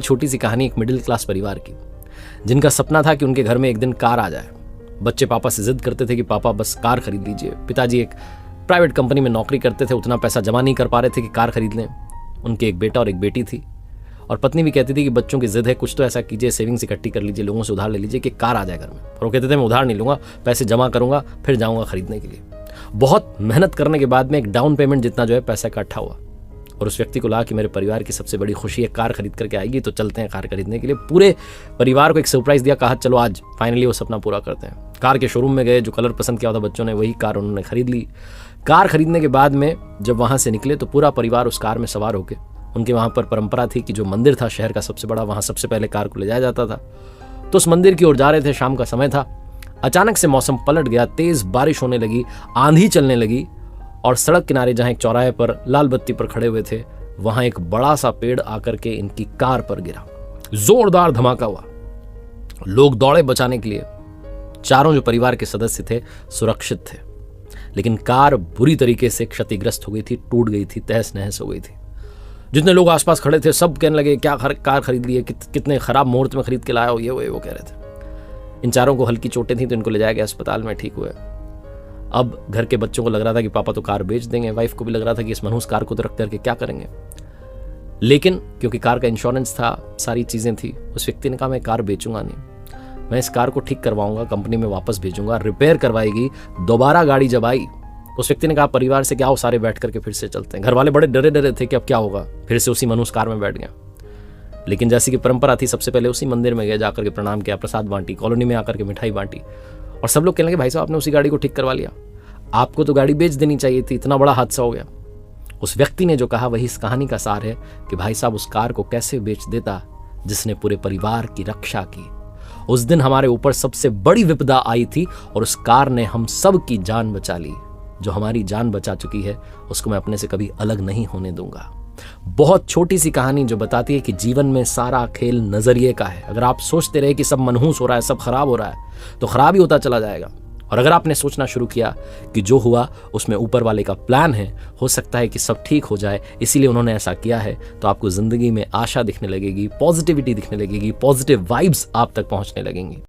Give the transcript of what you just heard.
छोटी सी कहानी एक मिडिल क्लास परिवार की, जिनका सपना था कि उनके घर में एक दिन कार आ जाए। बच्चे पापा से जिद करते थे कि पापा बस कार खरीद लीजिए। पिताजी एक प्राइवेट कंपनी में नौकरी करते थे, उतना पैसा जमा नहीं कर पा रहे थे कि कार खरीद लें। उनके एक बेटा और एक बेटी थी, और पत्नी भी कहती थी कि बच्चों की जिद है, कुछ तो ऐसा कीजिए, सेविंग्स इकट्ठी कर लीजिए, लोगों से उधार ले लीजिए कि कार आ जाए घर में। और वो कहते थे मैं उधार नहीं लूंगा, पैसे जमा करूंगा फिर जाऊंगा खरीदने के लिए। बहुत मेहनत करने के बाद में एक डाउन पेमेंट जितना जो है पैसा इकट्ठा हुआ, और उस व्यक्ति को लगा कि मेरे परिवार की सबसे बड़ी खुशी है कार खरीद करके आएगी, तो चलते हैं कार खरीदने के लिए। पूरे परिवार को एक सरप्राइज दिया, कहा चलो आज फाइनली वो सपना पूरा करते हैं। कार के शोरूम में गए, जो कलर पसंद किया था बच्चों ने वही कार उन्होंने खरीद ली। कार खरीदने के बाद में जब वहां से निकले तो पूरा परिवार उस कार में सवार होके, उनके वहां पर परंपरा थी कि जो मंदिर था शहर का सबसे बड़ा, वहां सबसे पहले कार को ले जाया जाता था। तो उस मंदिर की ओर जा रहे थे, शाम का समय था। अचानक से मौसम पलट गया, तेज बारिश होने लगी, आंधी चलने लगी, और सड़क किनारे जहां एक चौराहे पर लाल बत्ती पर खड़े हुए थे, वहां एक बड़ा सा पेड़ आकर के इनकी कार पर गिरा। जोरदार धमाका हुआ, लोग दौड़े बचाने के लिए। चारों जो परिवार के सदस्य थे सुरक्षित थे, लेकिन कार बुरी तरीके से क्षतिग्रस्त हो गई थी, टूट गई थी, तहस नहस हो गई थी। जितने लोग आसपास खड़े थे सब कहने लगे क्या कार खरीद ली है, कितने खराब मुहूर्त में खरीद के लाया हो, ये वो कह रहे थे। इन चारों को हल्की चोटें थी तो इनको ले जाया गया अस्पताल में, ठीक हुए। अब घर के बच्चों को लग रहा था कि पापा तो कार बेच देंगे, वाइफ को भी लग रहा था कि इस मनहूस कार को तो रख करके क्या करेंगे। लेकिन क्योंकि कार का इंश्योरेंस था, सारी चीजें थी, उस व्यक्ति ने कहा मैं कार बेचूंगा नहीं, मैं इस कार को ठीक करवाऊंगा, कंपनी में वापस भेजूंगा, रिपेयर करवाएगी। दोबारा गाड़ी जब आई उस व्यक्ति ने कहा परिवार से क्या हो, सारे बैठ करके फिर से चलते हैं। घर वाले बड़े डरे डरे थे कि अब क्या होगा, फिर से उसी मनहूस कार में बैठ गया। लेकिन जैसी कि परंपरा थी, सबसे पहले उसी मंदिर में गए, जाकर के प्रणाम किया, प्रसाद बांटी, कॉलोनी में आकर के मिठाई बांटी, और सब लोग कहने लगे भाई साहब आपने उसी गाड़ी को ठीक करवा लिया, आपको तो गाड़ी बेच देनी चाहिए थी, इतना बड़ा हादसा हो गया। उस व्यक्ति ने जो कहा वही इस कहानी का सार है कि भाई साहब उस कार को कैसे बेच देता जिसने पूरे परिवार की रक्षा की। उस दिन हमारे ऊपर सबसे बड़ी विपदा आई थी और उस कार ने हम सब की जान बचा ली। जो हमारी जान बचा चुकी है उसको मैं अपने से कभी अलग नहीं होने दूंगा। बहुत छोटी सी कहानी जो बताती है कि जीवन में सारा खेल नजरिए का है। अगर आप सोचते रहे कि सब मनहूस हो रहा है, सब खराब हो रहा है, तो खराब ही होता चला जाएगा। और अगर आपने सोचना शुरू किया कि जो हुआ उसमें ऊपर वाले का प्लान है, हो सकता है कि सब ठीक हो जाए, इसीलिए उन्होंने ऐसा किया है, तो आपको जिंदगी में आशा दिखने लगेगी, पॉजिटिविटी दिखने लगेगी, पॉजिटिव वाइब्स आप तक पहुंचने लगेंगी।